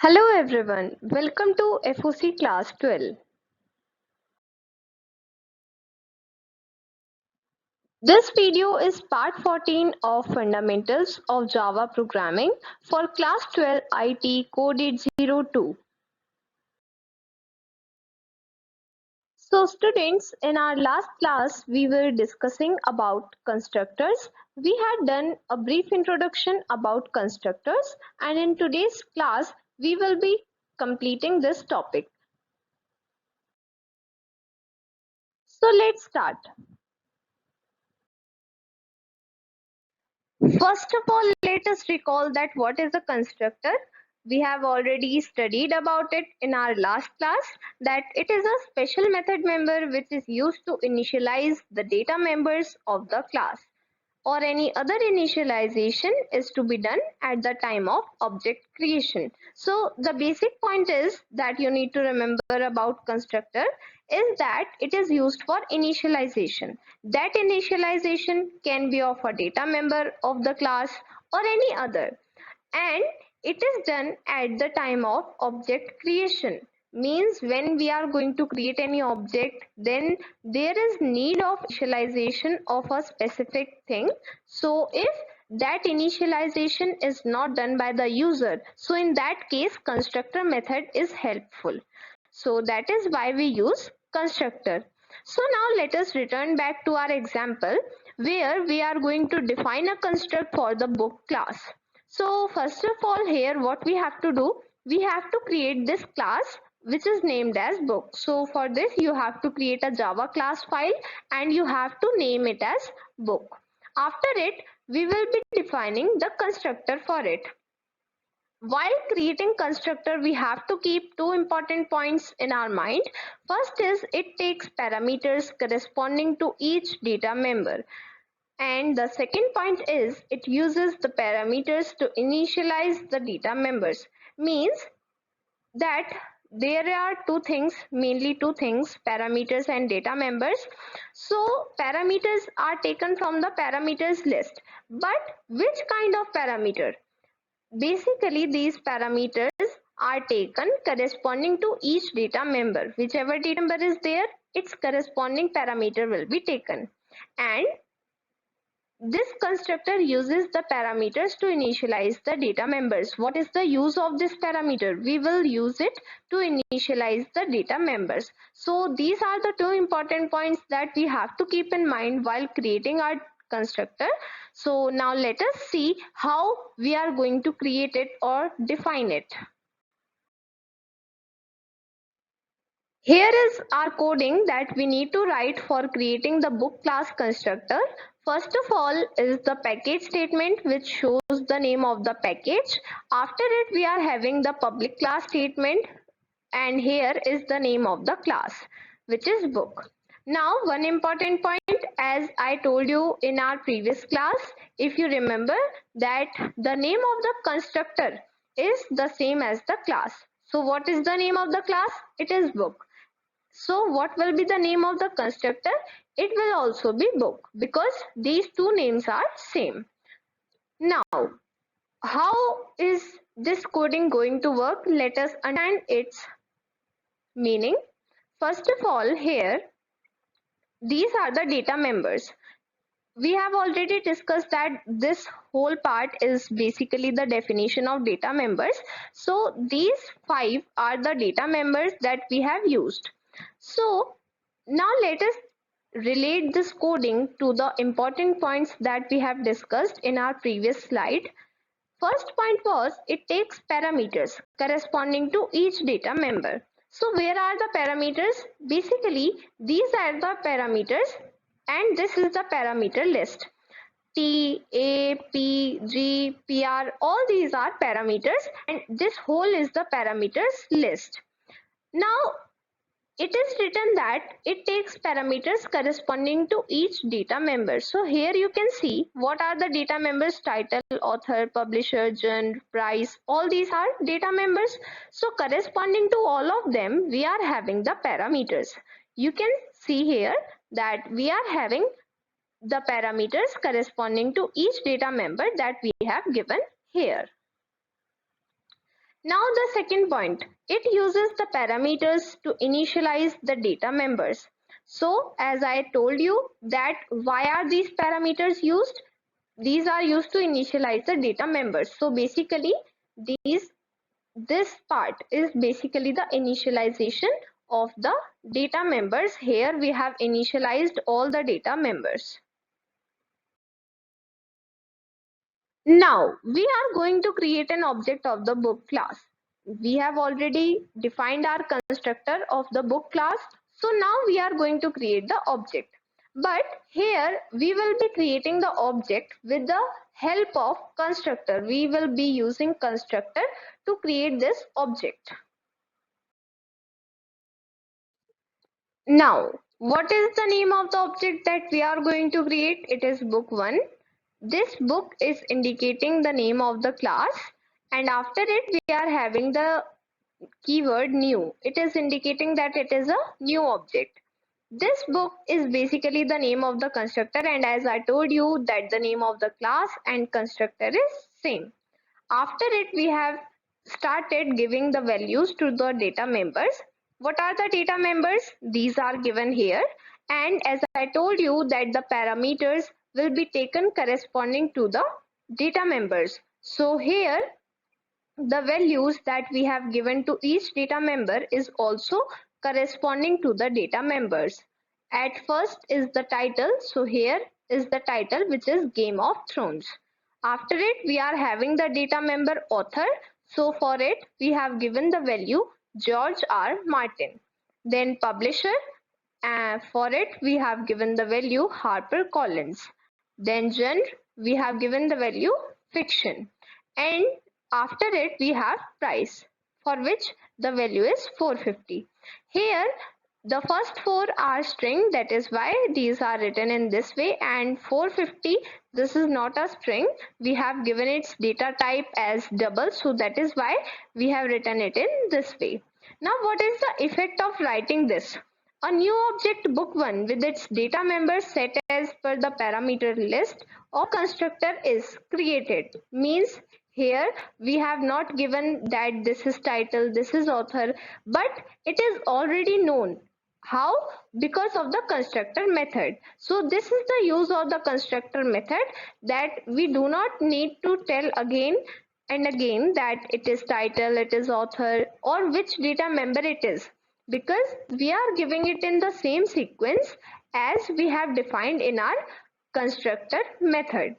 Hello everyone, welcome to FOC class 12. This video is part 14 of Fundamentals of Java Programming for class 12 IT Code 802. So students, in our last class we were discussing about constructors. We had done a brief introduction about constructors, and in today's class we will be completing this topic. So let's start. First of all, let us recall that what is a constructor. We have already studied about it in our last class, that it is a special method member which is used to initialize the data members of the class, or any other initialization is to be done at the time of object creation. So the basic point is that you need to remember about constructor is that it is used for initialization. That initialization can be of a data member of the class or any other, and it is done at the time of object creation. Means when we are going to create any object, then there is need of initialization of a specific thing. So if that initialization is not done by the user, so in that case constructor method is helpful. So that is why we use constructor. So now let us return back to our example where we are going to define a construct for the book class. So first of all, here what we have to do, we have to create this class which is named as book. So for this you have to create a Java class file and you have to name it as book. After it, we will be defining the constructor for it. While creating constructor, we have to keep two important points in our mind. First is it takes parameters corresponding to each data member. And the second point is it uses the parameters to initialize the data members. Means that there are two things, mainly two things, parameters and data members. So parameters are taken from the parameters list. But which kind of parameter? Basically, these parameters are taken corresponding to each data member. Whichever data member is there, its corresponding parameter will be taken. And this constructor uses the parameters to initialize the data members. What is the use of this parameter? We will use it to initialize the data members. So these are the two important points that we have to keep in mind while creating our constructor. So now let us see how we are going to create it or define it. Here is our coding that we need to write for creating the book class constructor. First of all is the package statement which shows the name of the package. After it we are having the public class statement, and here is the name of the class which is book. Now one important point, as I told you in our previous class, if you remember, that the name of the constructor is the same as the class. So what is the name of the class? It is book. So what will be the name of the constructor? It will also be book, because these two names are same. Now, how is this coding going to work? Let us understand its meaning. First of all, here, these are the data members. We have already discussed that this whole part is basically the definition of data members. So these five are the data members that we have used. So now let us relate this coding to the important points that we have discussed in our previous slide. First point was it takes parameters corresponding to each data member. So where are the parameters? Basically, these are the parameters and this is the parameter list. T, A, P, G, PR, all these are parameters and this whole is the parameters list. Now, it is written that it takes parameters corresponding to each data member. So here you can see what are the data members: title, author, publisher, genre, price. All these are data members. So corresponding to all of them, we are having the parameters. You can see here that we are having the parameters corresponding to each data member that we have given here. Now the second point, it uses the parameters to initialize the data members. So as I told you that why are these parameters used? These are used to initialize the data members. So basically this part is basically the initialization of the data members. Here we have initialized all the data members. Now we are going to create an object of the book class. We have already defined our constructor of the book class. So now we are going to create the object. But here we will be creating the object with the help of constructor. We will be using constructor to create this object. Now, what is the name of the object that we are going to create? It is book 1. This book is indicating the name of the class, and after it we are having the keyword new. It is indicating that it is a new object. This book is basically the name of the constructor, and as I told you that the name of the class and constructor is same. After it we have started giving the values to the data members. What are the data members? These are given here, and as I told you that the parameters will be taken corresponding to the data members. So here the values that we have given to each data member is also corresponding to the data members. At first is the title, so here is the title, which is Game of Thrones. After it we are having the data member author, so for it we have given the value George R. Martin. Then publisher, for it we have given the value HarperCollins. Then genre, we have given the value fiction, and after it we have price, for which the value is 450. Here the first four are string, that is why these are written in this way, and 450, this is not a string, we have given its data type as double, so that is why we have written it in this way. Now what is the effect of writing this? A new object book 1 with its data members set as per the parameter list or constructor is created. Means here we have not given that this is title, this is author, but it is already known. How? Because of the constructor method. So this is the use of the constructor method, that we do not need to tell again and again that it is title, it is author, or which data member it is, because we are giving it in the same sequence as we have defined in our constructor method.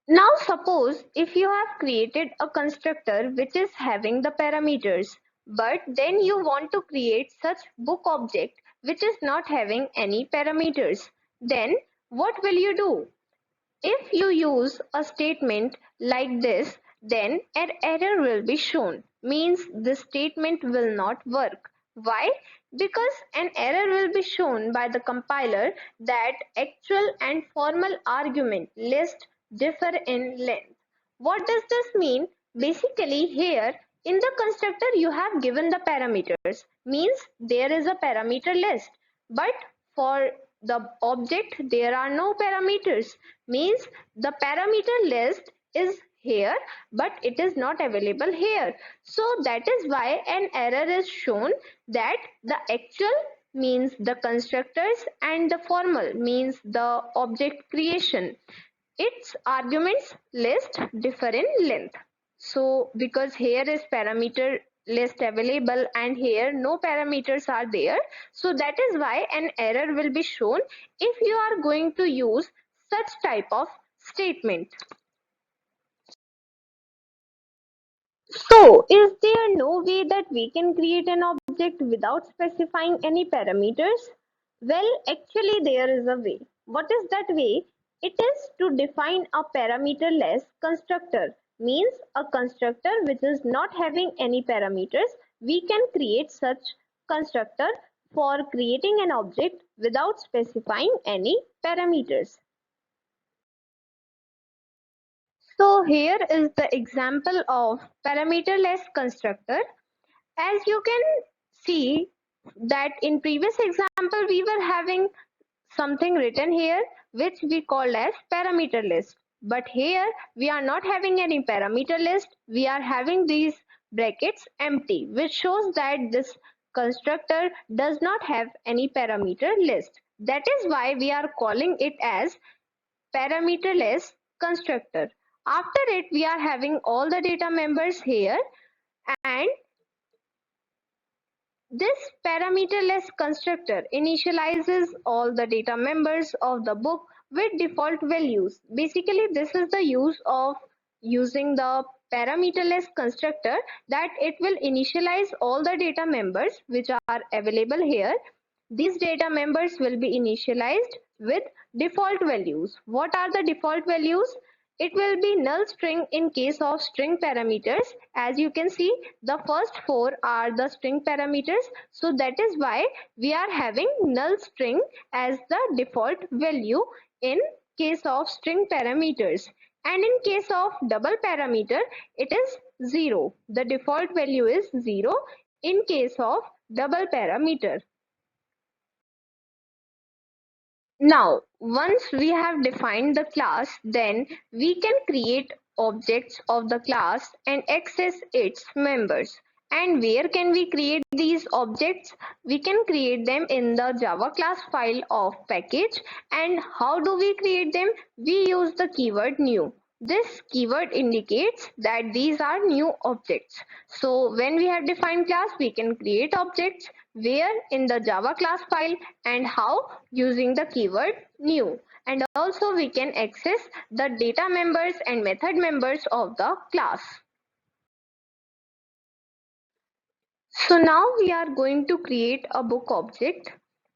Now suppose if you have created a constructor which is having the parameters, but then you want to create such book object which is not having any parameters, then what will you do? If you use a statement like this, then an error will be shown. Means the statement will not work. Why? Because an error will be shown by the compiler that actual and formal argument list differ in length. What does this mean? Basically here in the constructor you have given the parameters. Means there is a parameter list. But for the object there are no parameters. Means the parameter list is here but it is not available here. So that is why an error is shown, that the actual means the constructors and the formal means the object creation, its arguments list differ in length. So because here is parameter list available and here no parameters are there, so that is why an error will be shown if you are going to use such type of statement. So is there no way that we can create an object without specifying any parameters? Well, actually there is a way. What is that way? It is to define a parameterless constructor. Means a constructor which is not having any parameters. We can create such constructor for creating an object without specifying any parameters. So here is the example of parameterless constructor. As you can see that in previous example we were having something written here which we called as parameter list. But here we are not having any parameter list, we are having these brackets empty, which shows that this constructor does not have any parameter list. That is why we are calling it as parameterless constructor. After it, we are having all the data members here, and this parameterless constructor initializes all the data members of the book with default values. Basically, this is the use of using the parameterless constructor, that it will initialize all the data members which are available here. These data members will be initialized with default values. What are the default values? It will be null string in case of string parameters. As you can see, the first four are the string parameters. So that is why we are having null string as the default value in case of string parameters. And in case of double parameter, it is 0. The default value is 0 in case of double parameter. Now, once we have defined the class, then we can create objects of the class and access its members. And where can we create these objects? We can create them in the Java class file of package. And how do we create them? We use the keyword new. This keyword indicates that these are new objects. So when we have defined class, we can create objects where in the Java class file, and how? Using the keyword new. And also we can access the data members and method members of the class. So now we are going to create a book object.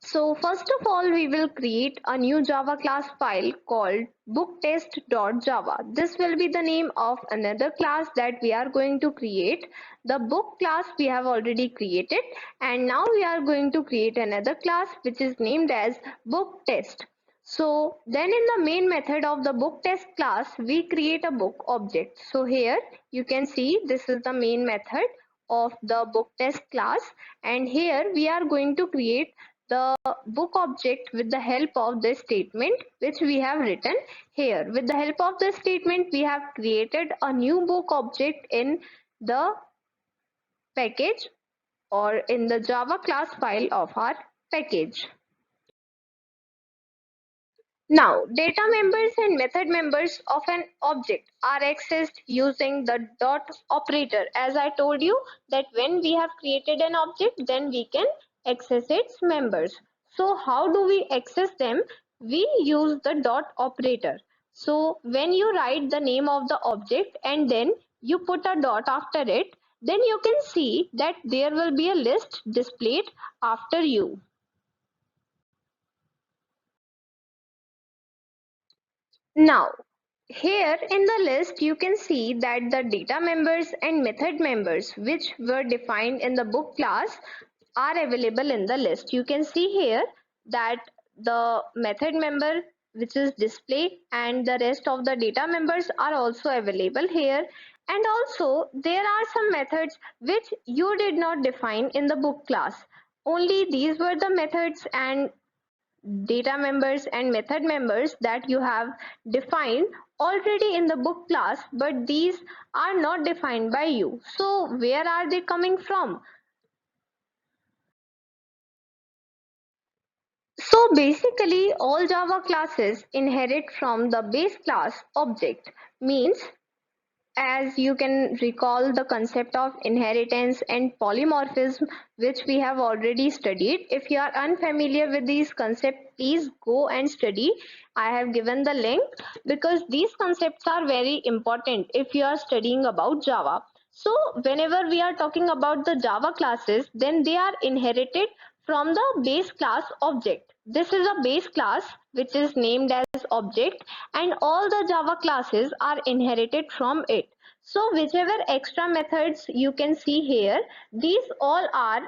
So first of all, we will create a new Java class file called booktest.java. This will be the name of another class that we are going to create. The book class we have already created, and now we are going to create another class which is named as book test. So then in the main method of the book test class, we create a book object. So here you can see this is the main method of the book test class, and here we are going to create the book object with the help of this statement which we have written here. With the help of this statement, we have created a new book object in the package or in the Java class file of our package. Now, data members and method members of an object are accessed using the dot operator. As I told you that when we have created an object, then we can access its members. So how do we access them? We use the dot operator. So when you write the name of the object and then you put a dot after it, then you can see that there will be a list displayed after you. Now, here in the list, you can see that the data members and method members which were defined in the book class are available in the list. You can see here that the method member which is display and the rest of the data members are also available here. And also there are some methods which you did not define in the book class. Only these were the methods and data members and method members that you have defined already in the book class, but these are not defined by you. So where are they coming from? So basically all Java classes inherit from the base class object. Means, as you can recall the concept of inheritance and polymorphism which we have already studied. If you are unfamiliar with these concepts, please go and study. I have given the link because these concepts are very important if you are studying about Java. So whenever we are talking about the Java classes, then they are inherited from the base class object. This is a base class which is named as object, and all the Java classes are inherited from it. So whichever extra methods you can see here, these all are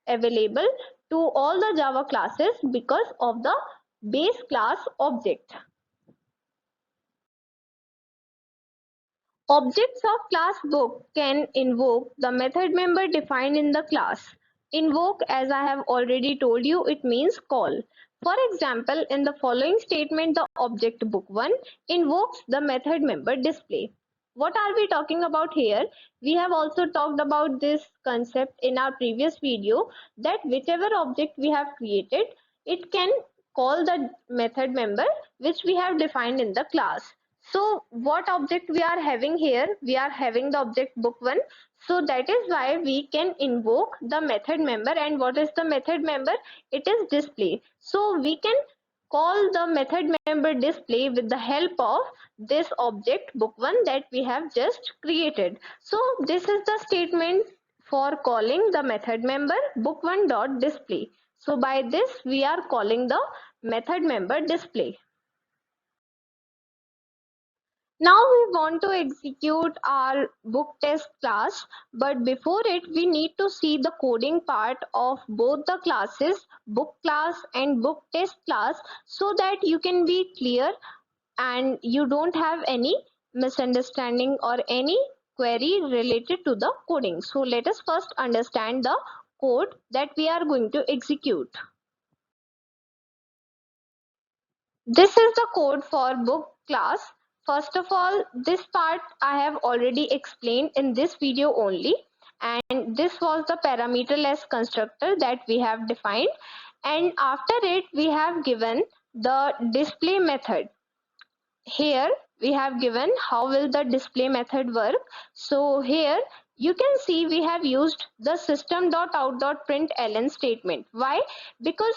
available to all the Java classes because of the base class object. Objects of class book can invoke the method member defined in the class. Invoke, as I have already told you, it means call. For example, in the following statement, the object book1 invokes the method member display. What are we talking about here? We have also talked about this concept in our previous video, that whichever object we have created, it can call the method member which we have defined in the class. So what object we are having here? We are having the object book1. So that is why we can invoke the method member. And what is the method member? It is display. So we can call the method member display with the help of this object book1 that we have just created. So this is the statement for calling the method member book1 dot display. So by this we are calling the method member display. Now we want to execute our book test class, but before it we need to see the coding part of both the classes, book class and book test class, so that you can be clear and you don't have any misunderstanding or any query related to the coding. So let us first understand the code that we are going to execute. This is the code for book class. First of all, this part I have already explained in this video only, and this was the parameterless constructor that we have defined, and after it we have given the display method. Here we have given how will the display method work. So here you can see we have used the system.out.println statement. Why? Because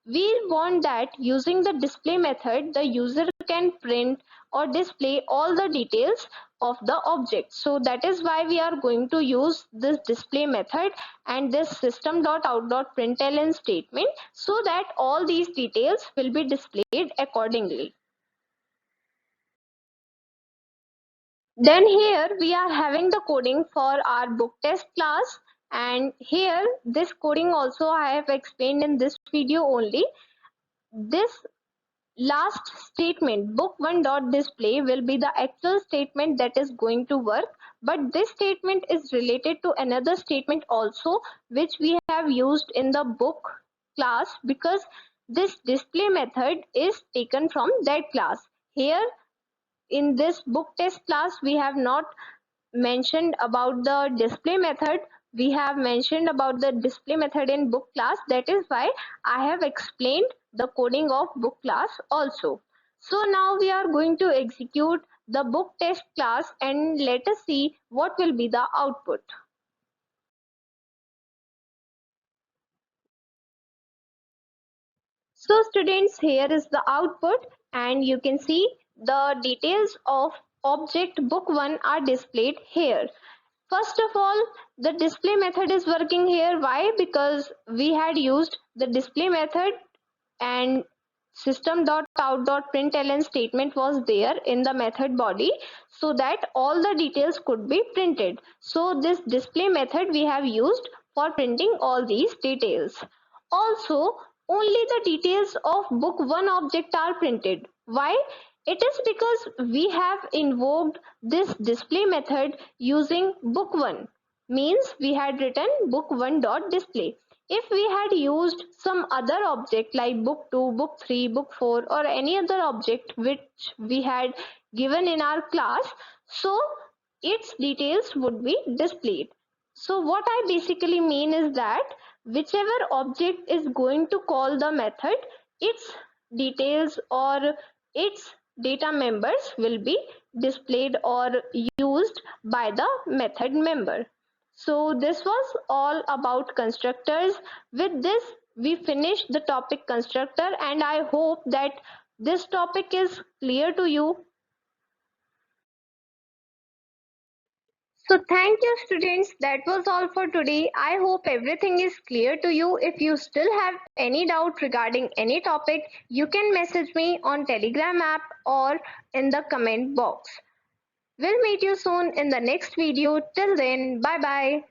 we want that using the display method the user can print or display all the details of the object. So that is why we are going to use this display method and this system.out.println statement, so that all these details will be displayed accordingly. Then here we are having the coding for our book test class, and here this coding also I have explained in this video only. This last statement book1 dot display will be the actual statement that is going to work, but this statement is related to another statement also which we have used in the book class, because this display method is taken from that class. Here in this book test class we have not mentioned about the display method. We have mentioned about the display method in book class. That is why I have explained the coding of book class also. So now we are going to execute the book test class and let us see what will be the output. So students, here is the output, and you can see the details of object book1 are displayed here. First of all, the display method is working here. Why? Because we had used the display method and system.out.println statement was there in the method body, so that all the details could be printed. So this display method we have used for printing all these details. Also, only the details of book 1 object are printed. Why? It is because we have invoked this display method using book 1, means we had written book1 dot display. If we had used some other object like book 2, book 3, book 4 or any other object which we had given in our class, so its details would be displayed. So what I basically mean is that whichever object is going to call the method, its details or its data members will be displayed or used by the method member. So this was all about constructors. With this, we finished the topic constructor, and I hope that this topic is clear to you. So thank you students, that was all for today. I hope everything is clear to you. If you still have any doubt regarding any topic, you can message me on Telegram app or in the comment box. We'll meet you soon in the next video. Till then, bye bye.